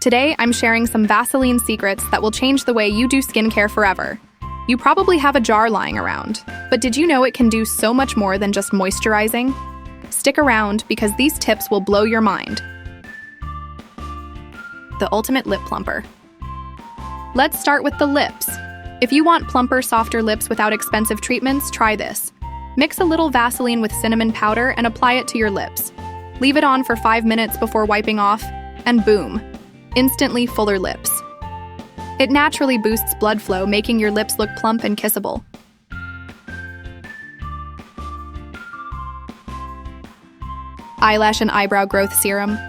Today, I'm sharing some Vaseline secrets that will change the way you do skincare forever. You probably have a jar lying around, but did you know it can do so much more than just moisturizing? Stick around because these tips will blow your mind. The ultimate lip plumper. Let's start with the lips. If you want plumper, softer lips without expensive treatments, try this. Mix a little Vaseline with cinnamon powder and apply it to your lips. Leave it on for 5 minutes before wiping off, and boom, instantly fuller lips. It naturally boosts blood flow, making your lips look plump and kissable. Eyelash and eyebrow growth serum.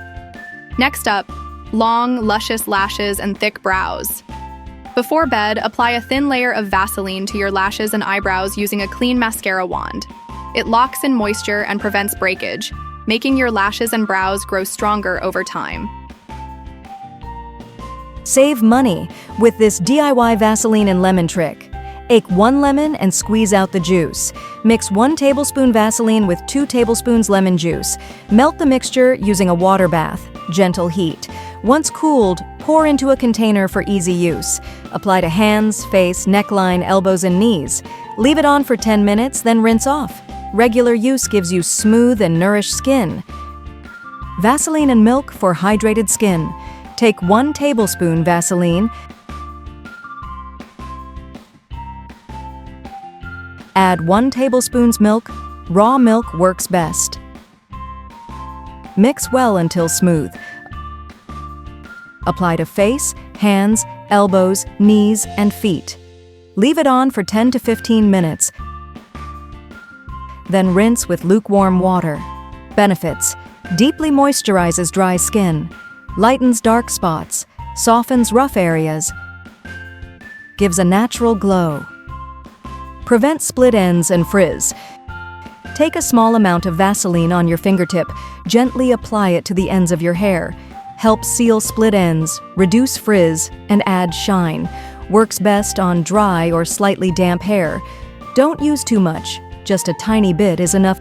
Next up, long, luscious lashes and thick brows. Before bed, apply a thin layer of Vaseline to your lashes and eyebrows using a clean mascara wand. It locks in moisture and prevents breakage, making your lashes and brows grow stronger over time. Save money with this DIY Vaseline and lemon trick. Ache 1 lemon and squeeze out the juice. Mix 1 tablespoon Vaseline with 2 tablespoons lemon juice. Melt the mixture using a water bath, gentle heat. Once cooled, pour into a container for easy use. Apply to hands, face, neckline, elbows, and knees. Leave it on for 10 minutes, then rinse off. Regular use gives you smooth and nourished skin. Vaseline and milk for hydrated skin. Take 1 tablespoon Vaseline, add 1 tablespoon's milk. Raw milk works best. Mix well until smooth. Apply to face, hands, elbows, knees, and feet. Leave it on for 10 to 15 minutes. Then rinse with lukewarm water. Benefits: deeply moisturizes dry skin, lightens dark spots, softens rough areas, gives a natural glow. Prevents split ends and frizz. Take a small amount of Vaseline on your fingertip, gently apply it to the ends of your hair. Helps seal split ends, reduce frizz, and add shine. Works best on dry or slightly damp hair. Don't use too much, just a tiny bit is enough.